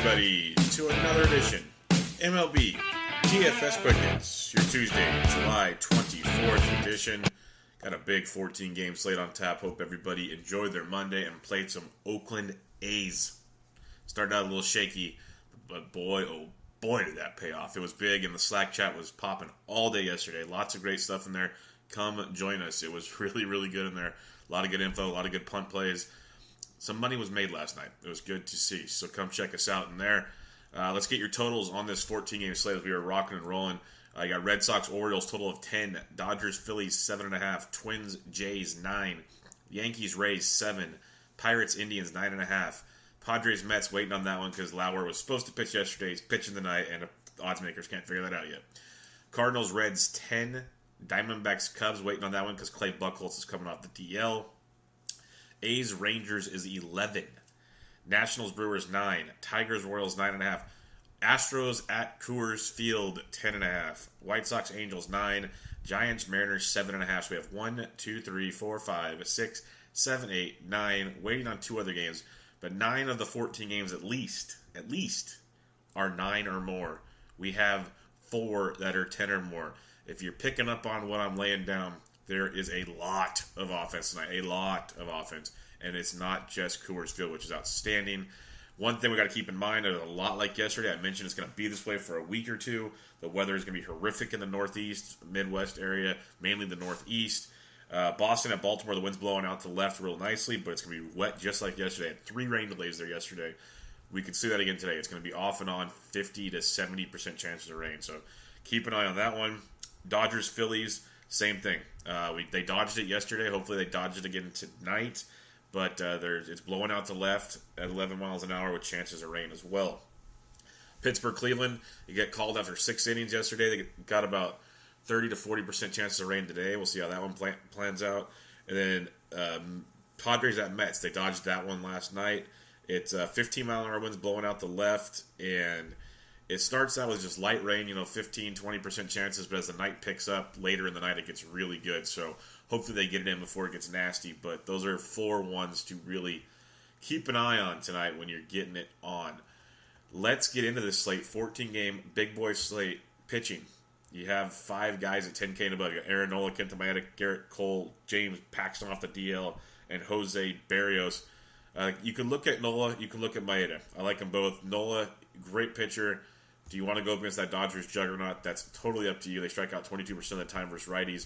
everybody, to another edition MLB DFS Quick Hits, your Tuesday, July 24th edition. Got a big 14-game slate on tap. Hope everybody enjoyed their Monday and played some Oakland A's. Started out a little shaky, but boy, oh boy, did that pay off. It was big, and the Slack chat was popping all day yesterday. Lots of great stuff in there. Come join us. It was really, really good in there. A lot of good info, a lot of good punt plays. Some money was made last night. It was good to see. So come check us out in there. Let's get your totals on this 14-game slate as we are rocking and rolling. You got Red Sox, Orioles, total of 10. Dodgers, Phillies, 7.5. Twins, Jays, 9. Yankees, Rays, 7. Pirates, Indians, 9.5. Padres, Mets, waiting on that one because Lauer was supposed to pitch yesterday. He's pitching tonight, and the odds makers can't figure that out yet. Cardinals, Reds, 10. Diamondbacks, Cubs, waiting on that one because Clay Buchholz is coming off the DL. A's, Rangers is 11. Nationals, Brewers, 9. Tigers, Royals, 9.5. Astros at Coors Field, 10.5. White Sox, Angels, 9. Giants, Mariners, 7.5. So we have 1, 2, 3, 4, 5, 6, 7, 8, 9. Waiting on 2 other games. But 9 of the 14 games at least, are 9 or more. We have 4 that are 10 or more. If you're picking up on what I'm laying down, there is a lot of offense tonight. A lot of offense. And it's not just Coors Field, which is outstanding. One thing we got to keep in mind is a lot like yesterday. I mentioned it's going to be this way for a week or two. The weather is going to be horrific in the Northeast, Midwest area, mainly the Northeast. Boston at Baltimore, the wind's blowing out to the left real nicely, but it's going to be wet just like yesterday. Had 3 rain delays there yesterday. We could see that again today. It's going to be off and on, 50 to 70% chances of rain. So keep an eye on that one. Dodgers, Phillies, same thing. They dodged it yesterday. Hopefully they dodged it again tonight. But it's blowing out to left at 11 miles an hour with chances of rain as well. Pittsburgh, Cleveland, you get called after 6 innings yesterday. They got about 30 to 40% chances of rain today. We'll see how that one plans out. And then Padres at Mets. They dodged that one last night. It's 15-mile-an-hour winds blowing out the left, and it starts out with just light rain, 15, 20% chances, but as the night picks up later in the night, it gets really good. So hopefully they get it in before it gets nasty, but those are 4 ones to really keep an eye on tonight when you're getting it on. Let's get into this slate. 14-game big boy slate pitching. You have 5 guys at 10K and above. You got Aaron Nola, Kenta Maeda, Garrett Cole, James Paxton off the DL, and Jose Barrios. You can look at Nola, you can look at Maeda. I like them both. Nola, great pitcher. Do you want to go against that Dodgers juggernaut? That's totally up to you. They strike out 22% of the time versus righties.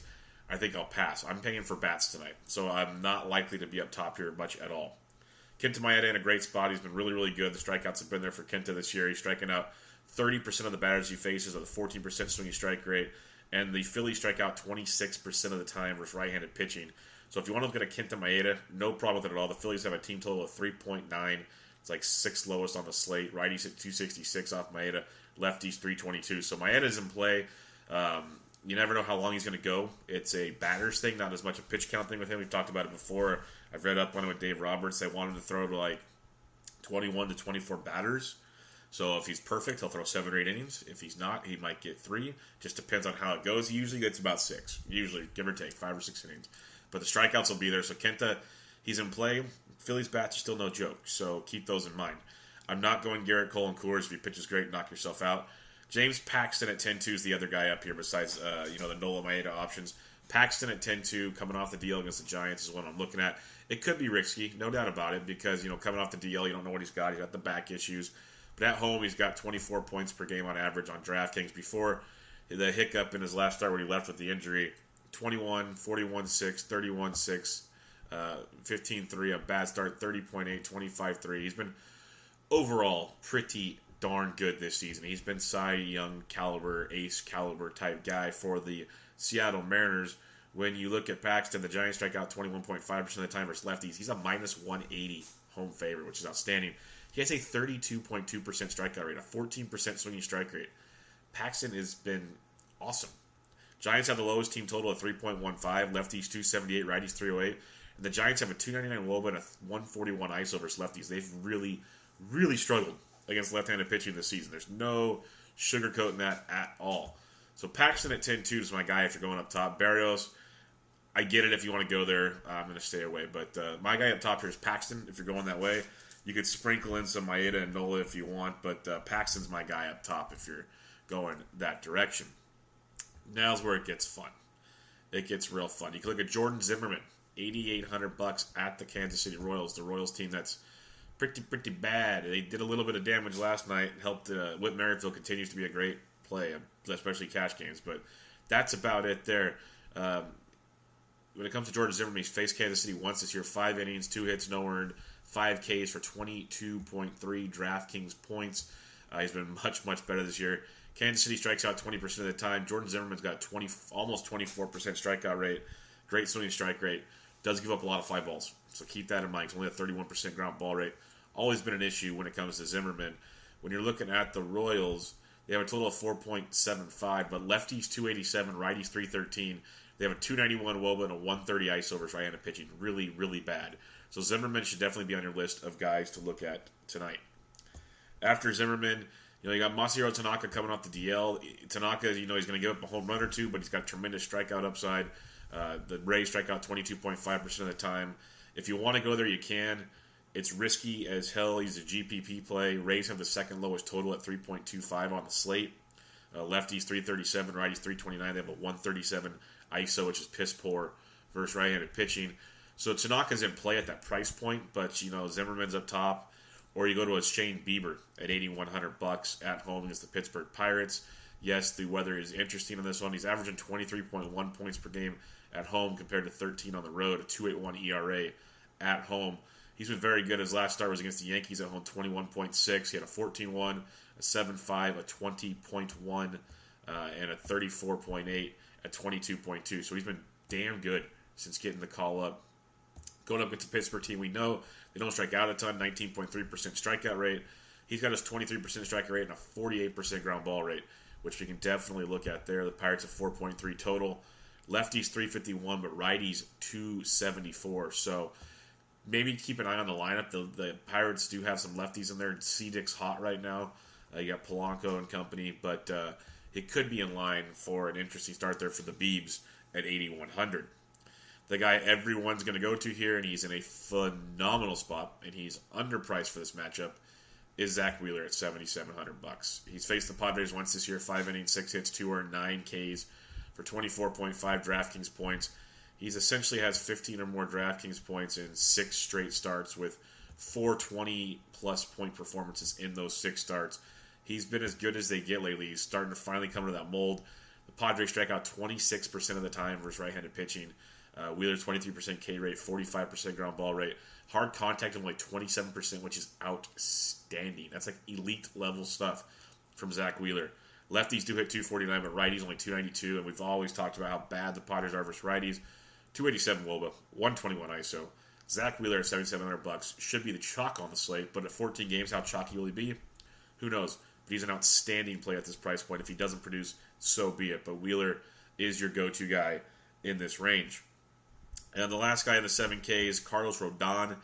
I think I'll pass. I'm paying for bats tonight, so I'm not likely to be up top here much at all. Kenta Maeda in a great spot. He's been really, really good. The strikeouts have been there for Kenta this year. He's striking out 30% of the batters he faces with a 14% swinging strike rate, and the Phillies strike out 26% of the time versus right-handed pitching. So if you want to look at a Kenta Maeda, no problem with it at all. The Phillies have a team total of 3.9. It's like 6th lowest on the slate. Righties at 266 off Maeda. Lefties 322. So Maeda's in play. You never know how long he's going to go. It's a batter's thing, not as much a pitch count thing with him. We've talked about it before. I've read up on it with Dave Roberts. They want him to throw to like 21 to 24 batters. So if he's perfect, he'll throw 7 or 8 innings. If he's not, he might get 3. Just depends on how it goes. He usually gets about 6. Usually, give or take, 5 or 6 innings. But the strikeouts will be there. So Kenta, he's in play. Phillies bats are still no joke. So keep those in mind. I'm not going Garrett Cole and Coors. If he pitches great, knock yourself out. James Paxton at 10-2 is the other guy up here besides the Nola Maeda options. Paxton at 10-2 coming off the DL against the Giants is what I'm looking at. It could be risky, no doubt about it, because coming off the DL, you don't know what he's got. He's got the back issues. But at home, he's got 24 points per game on average on DraftKings. Before the hiccup in his last start where he left with the injury, 21, 41-6, 31-6, 15-3, a bad start, 30.8, 25-3. He's been overall pretty darn good this season. He's been Cy Young caliber, ace caliber type guy for the Seattle Mariners. When you look at Paxton, the Giants strike out 21.5% of the time versus lefties. He's a minus 180 home favorite, which is outstanding. He has a 32.2% strikeout rate, a 14% swinging strike rate. Paxton has been awesome. Giants have the lowest team total of 3.15, lefties 278, righties 308. And the Giants have a 299 WOBA and a 141 ISO versus lefties. They've really, really struggled against left-handed pitching this season. There's no sugarcoating that at all. So Paxton at 10-2 is my guy if you're going up top. Barrios, I get it if you want to go there. I'm going to stay away. But my guy up top here is Paxton if you're going that way. You could sprinkle in some Maeda and Nola if you want, but Paxton's my guy up top if you're going that direction. Now's where it gets fun. It gets real fun. You can look at Jordan Zimmerman, $8,800 at the Kansas City Royals. The Royals team that's pretty bad. They did a little bit of damage last night. Helped Whit Merrifield continues to be a great play, especially cash games. But that's about it there. When it comes to Jordan Zimmerman, he's faced Kansas City once this year. 5 innings, 2 hits, no earned, 5 Ks for 22.3 DraftKings points. He's been much better this year. Kansas City strikes out 20% of the time. Jordan Zimmerman's got almost 24% strikeout rate. Great swinging strike rate. Does give up a lot of fly balls. So keep that in mind. It's only a 31% ground ball rate. Always been an issue when it comes to Zimmerman. When you're looking at the Royals, they have a total of 4.75, but lefties 287, righties 313. They have a 291 WOBA and a 130 ISO versus right-handed pitching. Really bad. So Zimmerman should definitely be on your list of guys to look at tonight. After Zimmerman, you got Masahiro Tanaka coming off the DL. Tanaka, he's going to give up a home run or two, but he's got tremendous strikeout upside. The Rays strike out 22.5% of the time. If you want to go there, you can. It's risky as hell. He's a GPP play. Rays have the second lowest total at 3.25 on the slate. Lefties 337, righties 329. They have a 137 ISO, which is piss poor versus right-handed pitching. So Tanaka's in play at that price point, but Zimmerman's up top. Or you go to a Shane Bieber at $8,100 at home against the Pittsburgh Pirates. Yes, the weather is interesting on this one. He's averaging 23.1 points per game at home compared to 13 on the road, a 2.81 ERA at home. He's been very good. His last start was against the Yankees at home, 21.6. He had a 14-1, a 7.5, a 20.1, and a 34.8 at 22.2. So he's been damn good since getting the call up. Going up against the Pittsburgh team, we know they don't strike out a ton, 19.3% strikeout rate. He's got his 23% strikeout rate and a 48% ground ball rate, which we can definitely look at there. The Pirates have 4.3 total. Lefties 351, but righties 274. So maybe keep an eye on the lineup. The Pirates do have some lefties in there. Cedic's hot right now. You got Polanco and company, but it could be in line for an interesting start there for the Beebs at 8,100. The guy everyone's going to go to here, and he's in a phenomenal spot, and he's underpriced for this matchup, is Zach Wheeler at $7,700. He's faced the Padres once this year, 5 innings, 6 hits, 2 earned, 9 Ks for 24.5 DraftKings points. He's essentially has 15 or more DraftKings points in 6 straight starts with 4 20-plus point performances in those 6 starts. He's been as good as they get lately. He's starting to finally come to that mold. The Padres strike out 26% of the time versus right-handed pitching. Wheeler's 23% K rate, 45% ground ball rate. Hard contact only 27%, which is outstanding. That's like elite level stuff from Zach Wheeler. Lefties do hit 249, but righties only 292, and we've always talked about how bad the Padres are versus righties. 287 WOBA, 121 ISO. Zach Wheeler at $7,700 should be the chalk on the slate, but at 14 games, how chalky will he be? Who knows? But he's an outstanding play at this price point. If he doesn't produce, so be it. But Wheeler is your go-to guy in this range. And the last guy in the 7K is Carlos Rodon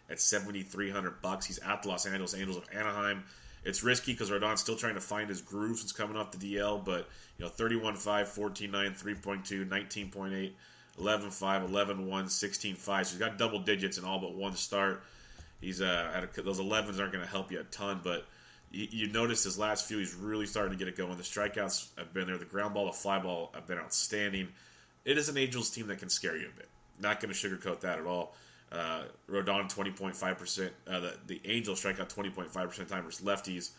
at $7,300. He's at the Los Angeles Angels of Anaheim. It's risky because Rodon's still trying to find his groove since coming off the DL, but 31.5, 14.9, 3.2, 19.8, 11.5, 11.1, 16.5. So he's got double digits in all but one start. He's those 11s aren't going to help you a ton, but you notice his last few, he's really starting to get it going. The strikeouts have been there. The ground ball, the fly ball have been outstanding. It is an Angels team that can scare you a bit. Not going to sugarcoat that at all. Rodon 20.5%. The Angels strike out 20.5% of the time versus lefties.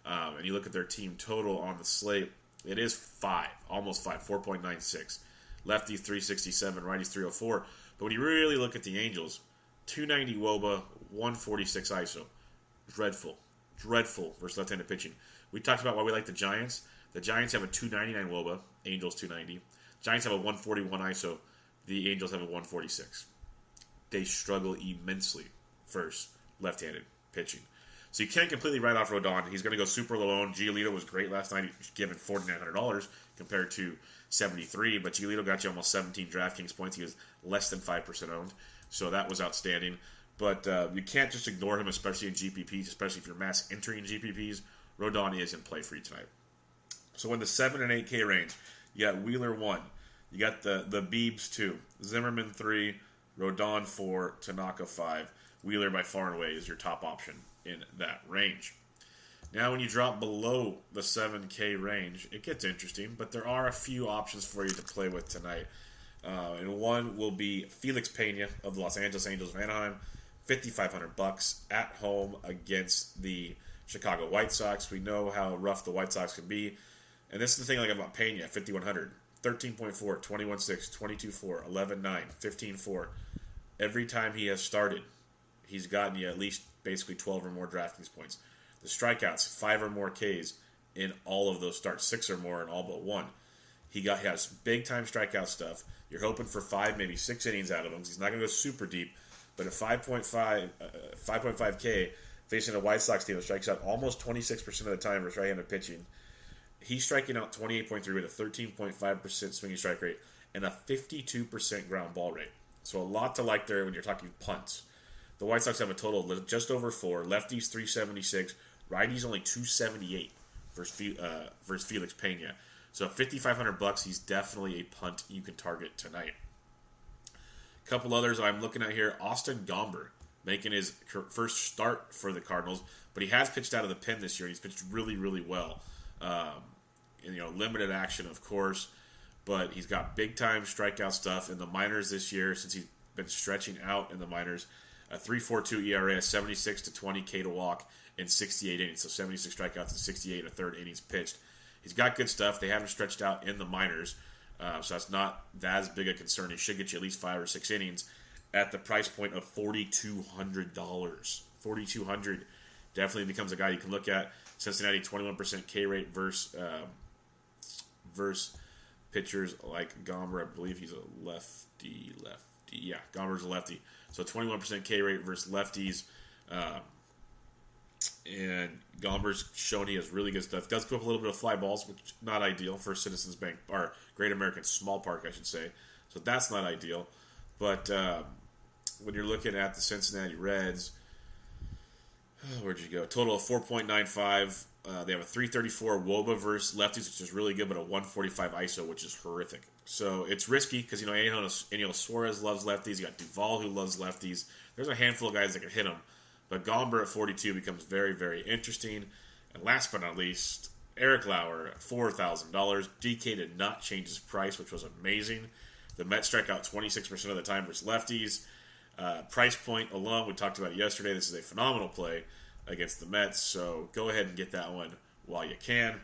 And you look at their team total on the slate, it is 5, almost 5, 4.96. Lefties 367, righties 304. But when you really look at the Angels, 290 WOBA, 146 ISO. Dreadful versus left-handed pitching. We talked about why we like the Giants. The Giants have a 299 WOBA, Angels 290. Giants have a 141 ISO. The Angels have a 146. They struggle immensely versus left-handed pitching. So you can't completely write off Rodon. He's going to go super low owned. Giolito was great last night. He was given $4,900 compared to $73, but Giolito got you almost 17 DraftKings points. He was less than 5% owned, so that was outstanding. But you can't just ignore him, especially in GPPs, especially if you're mass entering GPPs. Rodon is in play for you tonight. So in the 7 and 8K range, you got Wheeler 1. You got the Beebs 2, Zimmerman 3, Rodon 4, Tanaka 5. Wheeler by far and away is your top option in that range. Now, when you drop below the 7K range, it gets interesting, but there are a few options for you to play with tonight. And one will be Felix Pena of the Los Angeles Angels of Anaheim, $5,500 at home against the Chicago White Sox. We know how rough the White Sox can be. And this is the thing I like about Pena, 5,100. 13.4, 21.6, 22.4, 11.9, 15.4. Every time he has started, he's gotten you at least basically 12 or more DraftKings points. The strikeouts, 5 or more Ks in all of those starts, 6 or more in all but one. He has big-time strikeout stuff. You're hoping for 5, maybe 6 innings out of him. He's not going to go super deep, but at 5.5 K, facing a White Sox team that strikes out almost 26% of the time versus right-handed pitching, he's striking out 28.3 with a 13.5% swinging strike rate and a 52% ground ball rate. So a lot to like there when you're talking punts. The White Sox have a total of just over 4. Lefties 376, righties only 278 versus Felix Pena. So $5,500, he's definitely a punt you can target tonight. A couple others I'm looking at here. Austin Gomber making his first start for the Cardinals, but he has pitched out of the pen this year. He's pitched really, really well. Limited action, of course, but he's got big-time strikeout stuff in the minors this year since he's been stretching out in the minors. A 3.42 ERA, 76 to 20 K to walk in 68 innings, so 76 strikeouts and 68 and a third innings pitched. He's got good stuff. They have him stretched out in the minors, so that's not as big a concern. He should get you at least 5 or 6 innings at the price point of $4,200. $4,200 definitely becomes a guy you can look at. Cincinnati 21% K rate versus pitchers like Gomber. I believe he's a lefty. Yeah, Gomber's a lefty. So 21% K rate versus lefties. And Gomber's shown he has really good stuff. Does go up a little bit of fly balls, which is not ideal for Citizens Bank, or Great American Small Park, I should say. So that's not ideal. But when you're looking at the Cincinnati Reds, where'd you go? Total of 4.95. They have a 334 WOBA versus lefties, which is really good, but a 145 ISO, which is horrific. So it's risky because, Eniel Suarez loves lefties. You got Duvall who loves lefties. There's a handful of guys that can hit them. But Gomber at 42 becomes very, very interesting. And last but not least, Eric Lauer at $4,000. DK did not change his price, which was amazing. The Mets strike out 26% of the time versus lefties. Price point alone, we talked about it yesterday. This is a phenomenal play against the Mets, so go ahead and get that one while you can.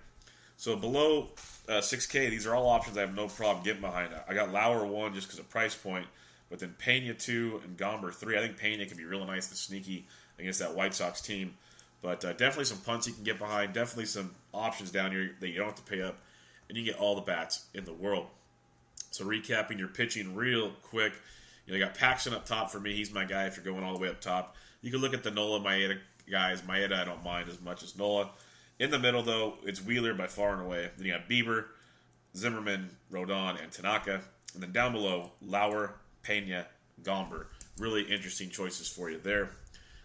So below 6K, these are all options I have no problem getting behind. I got Lauer 1 just because of price point, but then Pena 2 and Gomber 3. I think Pena can be real nice and sneaky against that White Sox team. But definitely some punts you can get behind. Definitely some options down here that you don't have to pay up. And you get all the bats in the world. So recapping your pitching real quick. You got Paxton up top for me. He's my guy if you're going all the way up top. You can look at the Nola Maeda guys. Maeda I don't mind as much as Nola. In the middle, though, it's Wheeler by far and away. Then you got Bieber, Zimmerman, Rodon, and Tanaka. And then down below, Lauer, Pena, Gomber. Really interesting choices for you there.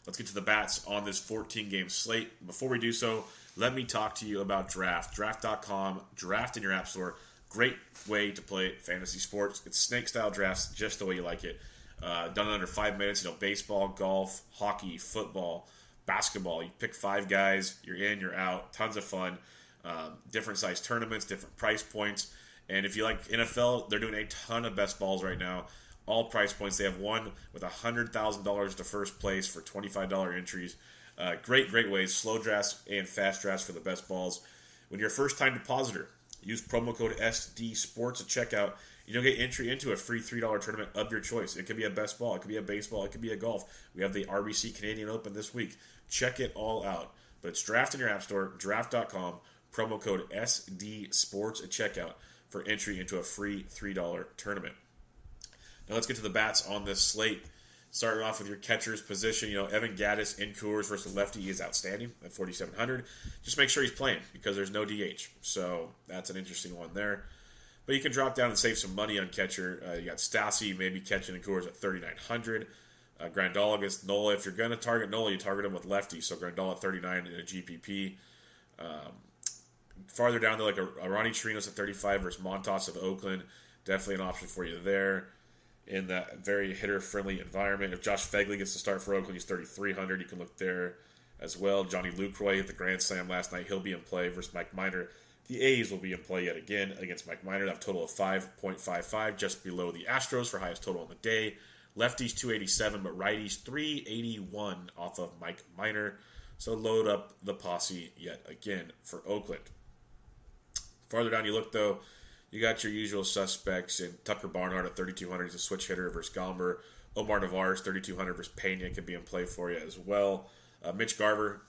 Let's get to the bats on this 14-game slate. Before we do so, let me talk to you about Draft. Draft.com, Draft in your app store. Great way to play fantasy sports. It's snake-style drafts just the way you like it. Done in under 5 minutes. Baseball, golf, hockey, football, basketball. You pick 5 guys. You're in, you're out. Tons of fun. Different size tournaments, different price points. And if you like NFL, they're doing a ton of best balls right now. All price points. They have one with $100,000 to first place for $25 entries. Great ways. Slow drafts and fast drafts for the best balls. When you're a first-time depositor, use promo code SD Sports at checkout. You'll get entry into a free $3 tournament of your choice. It could be a best ball. It could be a baseball. It could be a golf. We have the RBC Canadian Open this week. Check it all out. But it's Draft in your app store, draft.com, promo code SD Sports at checkout for entry into a free $3 tournament. Now let's get to the bats on this slate. Starting off with your catcher's position, Evan Gattis in Coors versus lefty is outstanding at 4,700. Just make sure he's playing because there's no DH. So that's an interesting one there. But you can drop down and save some money on catcher. You got Stassi maybe catching in Coors at 3,900. Grandal against Nola. If you're going to target Nola, you target him with lefty. So Grandal at 39 in a GPP. Farther down, like a Ronnie Chirinos at 35 versus Montas of Oakland. Definitely an option for you there. in that very hitter-friendly environment. If Josh Phegley gets to start for Oakland, he's 3,300. You can look there as well. Johnny Lucroy hit the grand slam last night. He'll be in play versus Mike Minor. The A's will be in play yet again against Mike Minor. They have a total of 5.55, just below the Astros for highest total on the day. Lefties 287, but righties 381 off of Mike Minor. So load up the posse yet again for Oakland. Farther down you look, though, you got your usual suspects in Tucker Barnhart at 3,200. He's a switch hitter versus Gomber. Omar Narvaez, 3,200 versus Pena, can be in play for you as well. Mitch Garver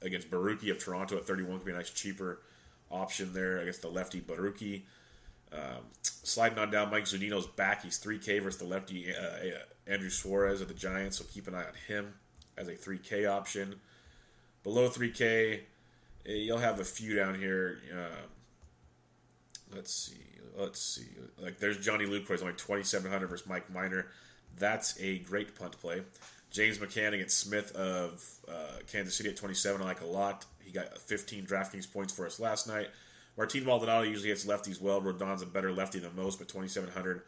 against Baruki of Toronto at 31 could be a nice cheaper option there against the lefty Baruki. Sliding on down, Mike Zunino's back. He's 3K versus the lefty Andrew Suarez of the Giants, so keep an eye on him as a 3K option. Below 3K, you'll have a few down here. Let's see. Like, there's Johnny Lucroy, only 2,700 versus Mike Minor. That's a great punt play. James McCann against Smith of Kansas City at 27, I like a lot. He got 15 DraftKings points for us last night. Martin Maldonado usually hits lefties well. Rodon's a better lefty than most, but 2,700,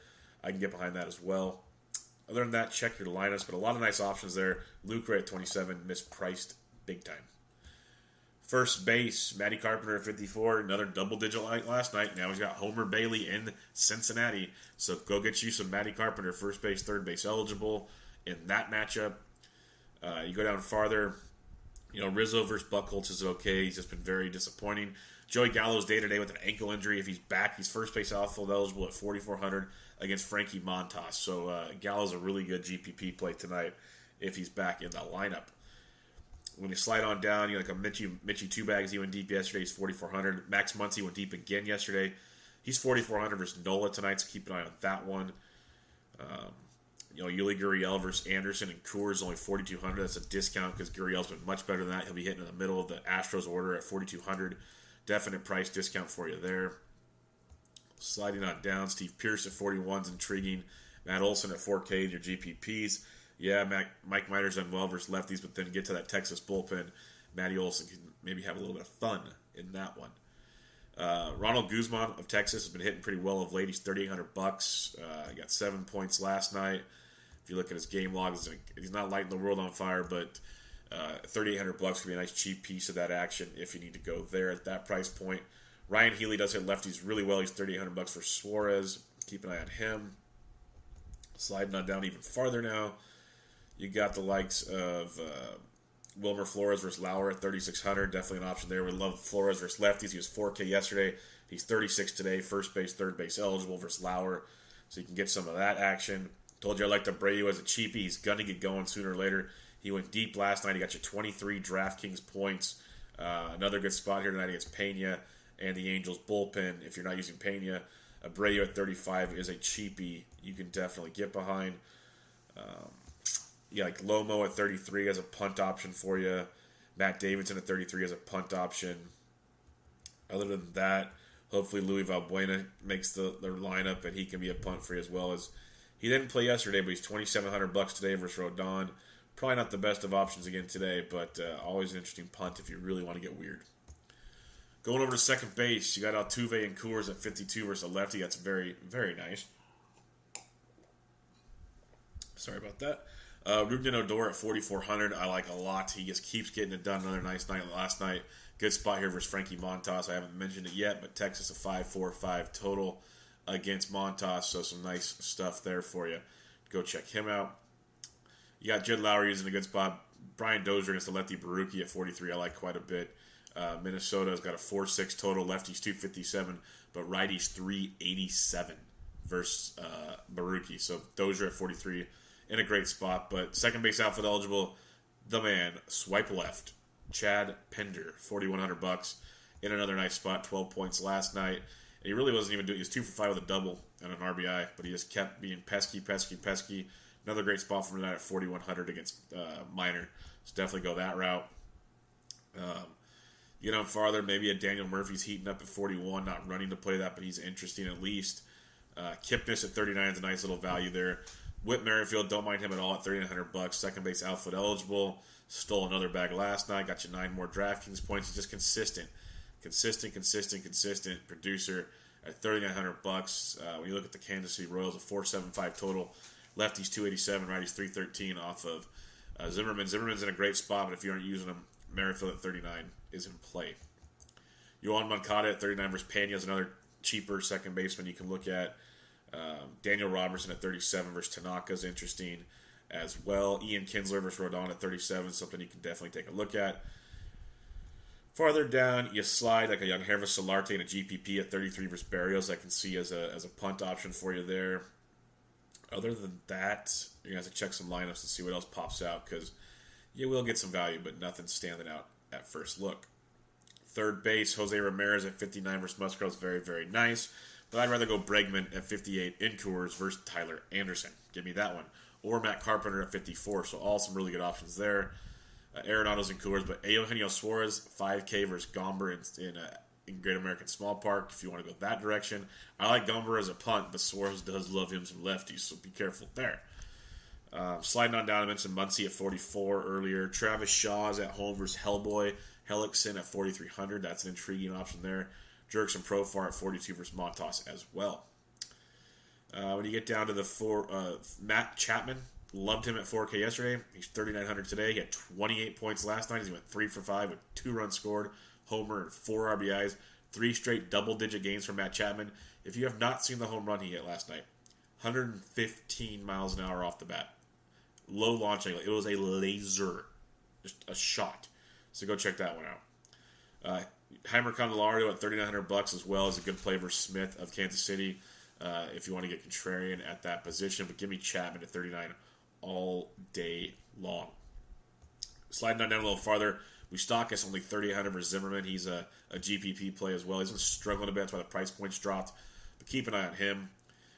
I can get behind that as well. Other than that, check your lineups, but a lot of nice options there. Lucroy at 27, mispriced big time. First base, Matty Carpenter at 54, another double-digit light last night. Now he's got Homer Bailey in Cincinnati, so go get you some Matty Carpenter, first base, third base eligible in that matchup. You go down farther, Rizzo versus Buchholz is okay. He's just been very disappointing. Joey Gallo's day-to-day with an ankle injury. If he's back, he's first base outfield eligible at 4,400 against Frankie Montas. So Gallo's a really good GPP play tonight if he's back in the lineup. When you slide on down, you like a Mitchie Two-Bags. He went deep yesterday. He's 4,400. Max Muncy went deep again yesterday. He's 4,400 versus Nola tonight, so keep an eye on that one. Yuli Gurriel versus Anderson and Coors only 4,200. That's a discount because Gurriel's been much better than that. He'll be hitting in the middle of the Astros order at 4,200. Definite price discount for you there. Sliding on down, Steve Pearce at 41 is intriguing. Matt Olson at 4K, your GPPs. Yeah, Mike Minor's done well versus lefties, but then get to that Texas bullpen. Matty Olson can maybe have a little bit of fun in that one. Ronald Guzman of Texas has been hitting pretty well of late. He's $3,800. He got 7 points last night. If you look at his game log, he's not lighting the world on fire, but $3,800 could be a nice cheap piece of that action if you need to go there at that price point. Ryan Healy does hit lefties really well. He's $3,800 for Suarez. Keep an eye on him. Sliding on down even farther now, you got the likes of Wilmer Flores versus Lauer at 3,600. Definitely an option there. We love Flores versus lefties. He was 4K yesterday. He's 36 today. First base, third base eligible versus Lauer. So you can get some of that action. Told you I liked Abreu as a cheapie. He's going to get going sooner or later. He went deep last night. He got you 23 DraftKings points. Another good spot here tonight against Pena and the Angels bullpen. If you're not using Pena, Abreu at 35 is a cheapie you can definitely get behind. Like Lomo at 33 as a punt option for you. Matt Davidson at 33 as a punt option. Other than that, hopefully Louis Valbuena makes the lineup and he can be a punt for you as well. As he didn't play yesterday, but he's $2,700 today versus Rodon. Probably not the best of options again today, but always an interesting punt if you really want to get weird. Going over to second base, you got Altuve and Coors at 52 versus a lefty. That's very, very nice. Sorry about that. Rougned Odor at 4,400. I like a lot. He just keeps getting it done. Another nice night last night. Good spot here versus Frankie Montas. I haven't mentioned it yet, but Texas a 5.45 total against Montas. So some nice stuff there for you. Go check him out. You got Jed Lowry using a good spot. Brian Dozier against the lefty Baruki at 43. I like quite a bit. Minnesota's got a 4.6 total. Lefties 257, but righties 387 versus Baruki. So Dozier at 43 in a great spot. But second base outfield eligible, the man, swipe left. Chad Pender, $4,100 in another nice spot. 12 points last night. And he really wasn't even doing. He was 2 for 5 with a double and an RBI, but he just kept being pesky. Another great spot for tonight at 4,100 against Minor. So definitely go that route. You get on farther, maybe a Daniel Murphy's heating up at 41, not running to play that, but he's interesting at least. Kipnis at 39 is a nice little value there. Whit Merrifield, don't mind him at all at $3,900. Second base outfield eligible. Stole another bag last night. Got you 9 more DraftKings points. He's just consistent producer at $3,900. When you look at the Kansas City Royals, a 4.75 total Lefties 287, righties 313 off of Zimmerman. Zimmerman's in a great spot, but if you aren't using him, Merrifield at 39 is in play. Yohan Moncada at 39 versus Pena is another cheaper second baseman you can look at. Daniel Robertson at 37 versus Tanaka is interesting as well. Ian Kinsler versus Rodon at 37 is something you can definitely take a look at. Farther down, you slide like a young Hervis Solarte and a GPP at 33 versus Barrios. I can see as a punt option for you there. Other than that, you're going to have to check some lineups and see what else pops out because you will get some value, but nothing standing out at first look. Third base, Jose Ramirez at 59 versus Musgrove is very, very nice. But I'd rather go Bregman at 58 in Coors versus Tyler Anderson. Give me that one. Or Matt Carpenter at 54. So all some really good options there. Arenado's in Coors, but Eugenio Suarez, 5K versus Gomber in Great American Small Park, if you want to go that direction. I like Gomber as a punt, but Suarez does love him some lefties, so be careful there. Sliding on down, I mentioned Muncy at 44 earlier. Travis Shaw's at home versus Hellboy. Hellickson at 4,300. That's an intriguing option there. Jerkson Profar at 42 versus Montas as well. When you get down to the Matt Chapman, loved him at 4K yesterday. He's 3,900 today. He had 28 points last night. He went 3 for 5 with 2 runs scored, homer, and 4 RBIs. 3 straight double-digit games from Matt Chapman. If you have not seen the home run he hit last night, 115 miles an hour off the bat. Low launch angle. It was a laser. Just a shot. So go check that one out. Heimer Candelario at $3,900 as well is a good play versus Smith of Kansas City if you want to get contrarian at that position. But give me Chapman at 39 all day long. Sliding down a little farther, Moustakas only 3,800 versus Zimmerman. He's a GPP play as well. He's been struggling a bit. That's why the price points dropped. But keep an eye on him.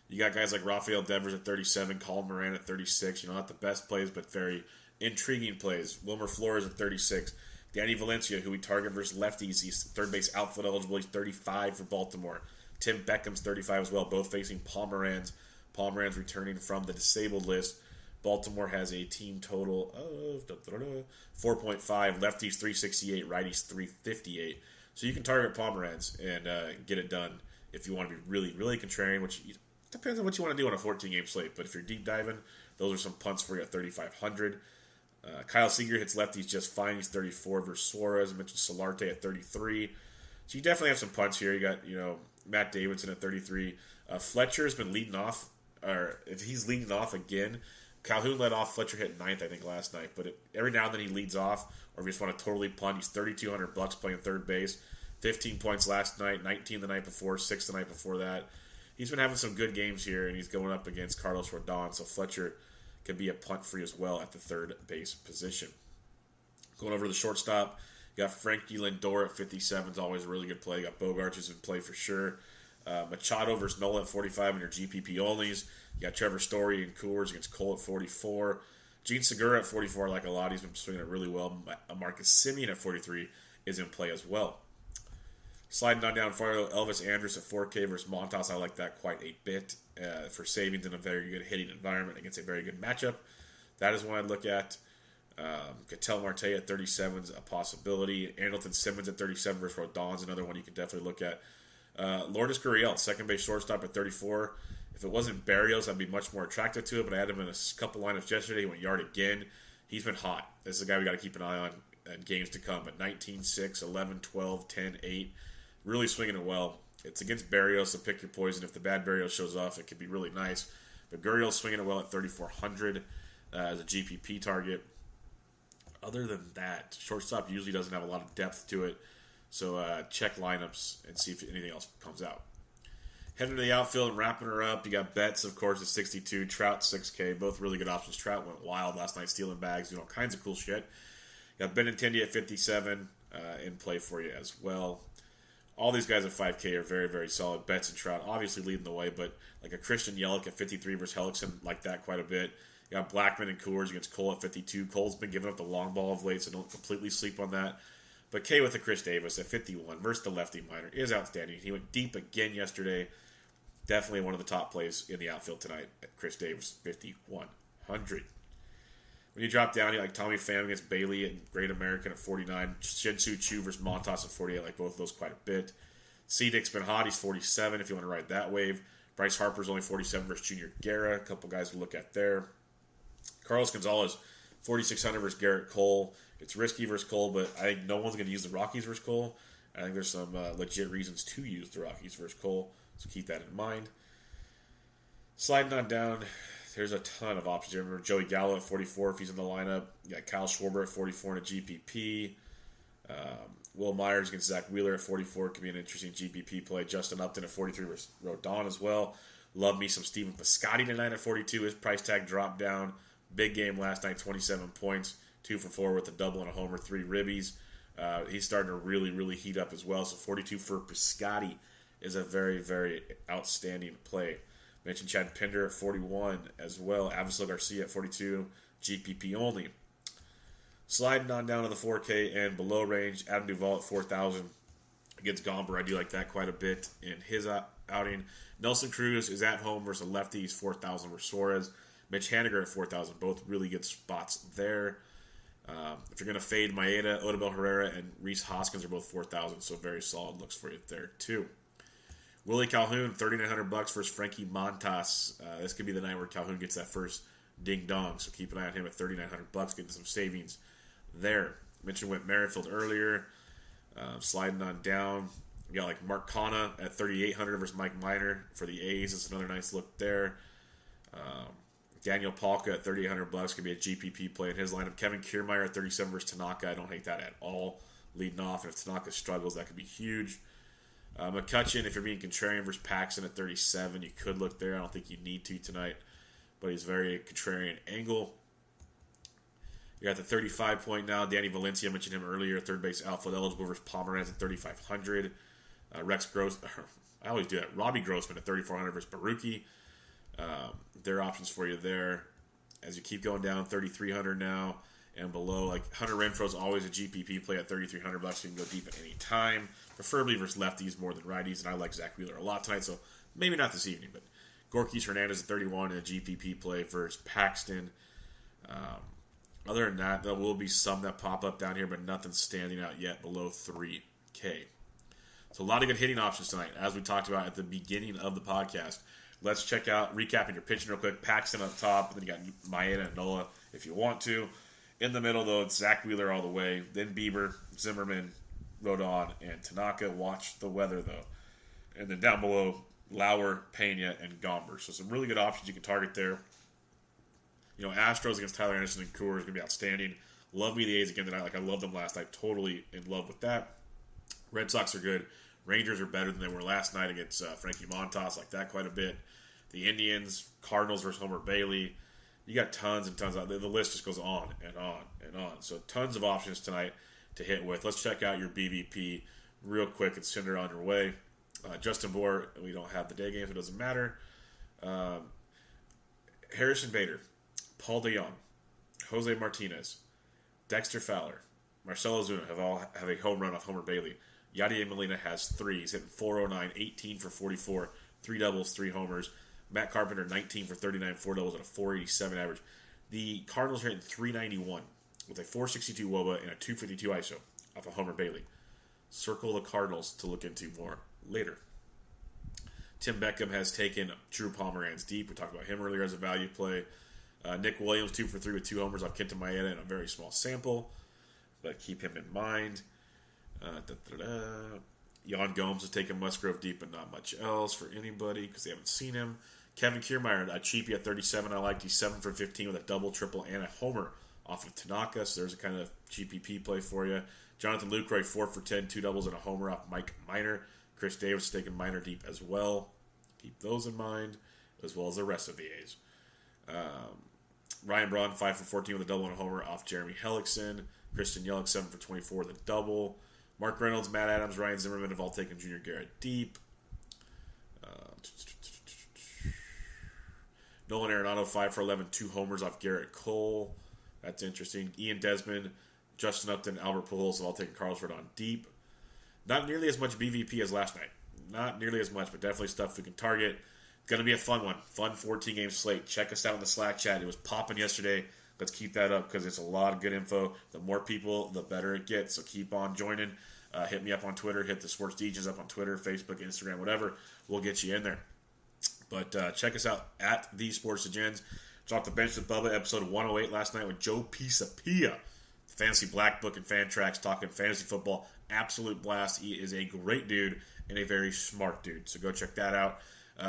You got guys like Rafael Devers at 37, Colin Moran at 36. Not the best plays, but very intriguing plays. Wilmer Flores at 36. Danny Valencia, who we target versus lefties. He's third base outfield eligible. He's 35 for Baltimore. Tim Beckham's 35 as well, both facing Pomeranz. Pomeranz returning from the disabled list. Baltimore has a team total of 4.5. Lefties 368, righties 358. So you can target Pomeranz and get it done if you want to be really, really contrarian, which depends on what you want to do on a 14-game slate. But if you're deep diving, those are some punts for you at 3,500. Kyle Seager hits lefties just fine. He's 34 versus Suarez. I mentioned Solarte at 33. So you definitely have some punts here. You got, Matt Davidson at 33. Fletcher's been leading off, or if he's leading off again, Calhoun led off. Fletcher hit 9th, I think, last night. But every now and then he leads off, or if you just want to totally punt, he's $3,200 playing third base. 15 points last night, 19 the night before, 6 the night before that. He's been having some good games here, and he's going up against Carlos Rodon. So Fletcher can be a punt for you as well at the third base position. Going over to the shortstop, you got Frankie Lindor at 57 is always a really good play. You got Bogarts who's in play for sure. Machado versus Nola at 45 in your GPP onlys. You got Trevor Story and Coors against Cole at 44. Gene Segura at 44, I like a lot. He's been swinging it really well. Marcus Semien at 43 is in play as well. Sliding on down farther, Elvis Andrus at 4K versus Montas. I like that quite a bit for savings in a very good hitting environment against a very good matchup. That is one I'd look at. Ketel Marte at 37 is a possibility. Andrelton Simmons at 37 versus Rodon's another one you can definitely look at. Lourdes Gurriel, second base shortstop at 34. If it wasn't Barrios, I'd be much more attracted to it, but I had him in a couple lineups yesterday. He went yard again. He's been hot. This is a guy we got to keep an eye on in games to come. But 19-6, 11-12, 10-8. Really swinging it well. It's against Barrios, so pick your poison. If the bad Barrios shows off, it could be really nice. But Gurriel's swinging it well at 3,400 as a GPP target. Other than that, shortstop usually doesn't have a lot of depth to it. So check lineups and see if anything else comes out. Heading to the outfield and wrapping her up, you got Betts, of course, at 62. Trout, 6K. Both really good options. Trout went wild last night, stealing bags, doing all kinds of cool shit. You got Benintendi at 57 in play for you as well. All these guys at 5K are very, very solid. Betts and Trout obviously leading the way, but like a Christian Yelich at 53 versus Hellickson, like that quite a bit. You got Blackman and Coors against Cole at 52. Cole's been giving up the long ball of late, so don't completely sleep on that. But K with the Chris Davis at 51 versus the lefty minor is outstanding. He went deep again yesterday. Definitely one of the top plays in the outfield tonight at Chris Davis, 5,100. When you drop down, you like Tommy Pham against Bailey and Great American at 49. Shin-Soo Choo versus Montas at 48. I like both of those quite a bit. Cedic's been hot. He's 47 if you want to ride that wave. Bryce Harper's only 47 versus Junior Guerra. A couple guys to look at there. Carlos Gonzalez, 4,600 versus Garrett Cole. It's risky versus Cole, but I think no one's going to use the Rockies versus Cole. I think there's some legit reasons to use the Rockies versus Cole, so keep that in mind. Sliding on down, there's a ton of options here. Remember Joey Gallo at 44 if he's in the lineup. You got Kyle Schwarber at 44 in a GPP. Will Myers against Zach Wheeler at 44 could be an interesting GPP play. Justin Upton at 43 versus Rodon as well. Love me some Steven Piscotty tonight at 42. His price tag dropped down. Big game last night, 27 points, 2 for 4 with a double and a homer, 3 ribbies. He's starting to really, really heat up as well. So 42 for Piscotty is a very, very outstanding play. Mentioned Chad Pinder at 41 as well. Avisel Garcia at 42, GPP only. Sliding on down to the 4K and below range, Adam Duvall at 4,000 against Gomber. I do like that quite a bit in his outing. Nelson Cruz is at home versus a lefty. He's 4,000 versus Suarez. Mitch Haniger at 4,000. Both really good spots there. If you're going to fade Maeda, Odubel Herrera, and Rhys Hoskins are both 4,000, so very solid looks for you there too. Willie Calhoun, $3,900 versus Frankie Montas. This could be the night where Calhoun gets that first ding-dong, so keep an eye on him at $3,900, getting some savings there. Mentioned Whit Merrifield earlier. Sliding on down, you got like Mark Canha at 3,800 versus Mike Minor for the A's. It's another nice look there. Daniel Palka at $3,800 could be a GPP play in his lineup. Kevin Kiermaier at 37 versus Tanaka. I don't hate that at all. Leading off, and if Tanaka struggles, that could be huge. McCutchen, if you're being contrarian versus Paxton at 37, you could look there. I don't think you need to tonight, but he's very contrarian angle. You're at the 35 point now. Danny Valencia, I mentioned him earlier, third base outfield eligible versus Pomeranz at 3,500. Rex Gross, I always do that. Robbie Grossman at 3,400 versus Baruki. There are options for you there. As you keep going down, 3,300 now and below. Like Hunter Renfroe's always a GPP play at $3,300. So you can go deep at any time, preferably versus lefties more than righties. And I like Zach Wheeler a lot tonight, so maybe not this evening. But Gorkys Hernandez at 31 in a GPP play versus Paxton. Other than that, there will be some that pop up down here, but nothing standing out yet below 3K. So a lot of good hitting options tonight, as we talked about at the beginning of the podcast. Let's check out, recapping your pitching real quick. Paxton up top, and then you got Maeda and Nola if you want to. In the middle, though, it's Zach Wheeler all the way. Then Bieber, Zimmerman, Rodon, and Tanaka. Watch the weather, though. And then down below, Lauer, Pena, and Gomber. So some really good options you can target there. You know, Astros against Tyler Anderson and Coors is going to be outstanding. Love me the A's again tonight. Like I loved them last night. Totally in love with that. Red Sox are good. Rangers are better than they were last night against Frankie Montas. Like that quite a bit. The Indians, Cardinals versus Homer Bailey. You got tons and tons. The list just goes on and on and on. So tons of options tonight to hit with. Let's check out your BVP real quick and send it on your way. Justin Bohr, we don't have the day games. It doesn't matter. Harrison Bader, Paul DeJong, Jose Martinez, Dexter Fowler, Marcell Ozuna have a home run off Homer Bailey. Yadier Molina has 3. He's hitting 409, 18 for 44, 3 doubles, 3 homers. Matt Carpenter, 19 for 39, 4 doubles, and a 487 average. The Cardinals are hitting 391 with a 462 WOBA and a 252 ISO off of Homer Bailey. Circle the Cardinals to look into more later. Tim Beckham has taken Drew Pomeranz deep. We talked about him earlier as a value play. Nick Williams, 2 for 3 with 2 homers off Kenta Maeda in a very small sample, but keep him in mind. Jan Gomes has taken Musgrove deep, but not much else for anybody because they haven't seen him. Kevin Kiermaier, a cheapie at 37. I liked. He's 7 for 15 with a double, triple, and a homer off of Tanaka. So there's a kind of GPP play for you. Jonathan Lucroy, 4 for 10, 2 doubles, and a homer off Mike Minor. Chris Davis has taken Minor deep as well. Keep those in mind, as well as the rest of the A's. Ryan Braun, 5 for 14 with a double and a homer off Jeremy Hellickson. Christian Yelich, 7 for 24 with a double. Mark Reynolds, Matt Adams, Ryan Zimmerman have all taken Junior Garrett deep. Nolan Arenado, 5 for 11, 2 homers off Garrett Cole. That's interesting. Ian Desmond, Justin Upton, Albert Pujols have all taken Carlos Rodon deep. Not nearly as much BVP as last night. Not nearly as much, but definitely stuff we can target. Going to be a fun one. Fun 14-game slate. Check us out in the Slack chat. It was popping yesterday. Let's keep that up because it's a lot of good info. The more people, the better it gets. So keep on joining. Hit me up on Twitter. Hit the Sports DJs up on Twitter, Facebook, Instagram, whatever. We'll get you in there. But check us out at The Sports Agents. Dropped the bench with Bubba, episode 108 last night with Joe Pisapia. Fantasy Black Book and Fan Tracks, talking fantasy football. Absolute blast. He is a great dude and a very smart dude. So go check that out.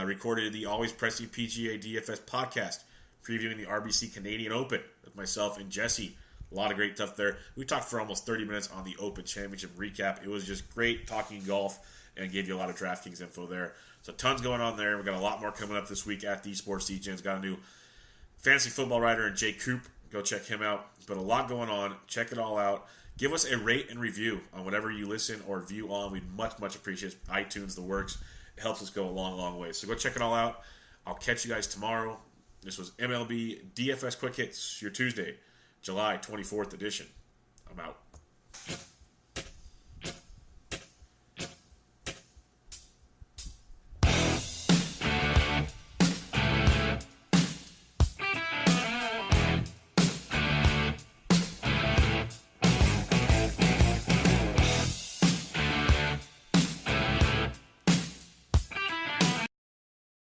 Recorded the Always Pressing PGA DFS podcast, previewing the RBC Canadian Open with myself and Jesse. A lot of great stuff there. We talked for almost 30 minutes on the Open Championship recap. It was just great talking golf and gave you a lot of DraftKings info there. So tons going on there. We've got a lot more coming up this week at The Sports Agents. Got a new fantasy football writer in Jay Coop. Go check him out. But a lot going on. Check it all out. Give us a rate and review on whatever you listen or view on. We'd much appreciate it. iTunes, the works. It helps us go a long way. So go check it all out. I'll catch you guys tomorrow. This was MLB DFS Quick Hits, your Tuesday, July 24th edition. I'm out.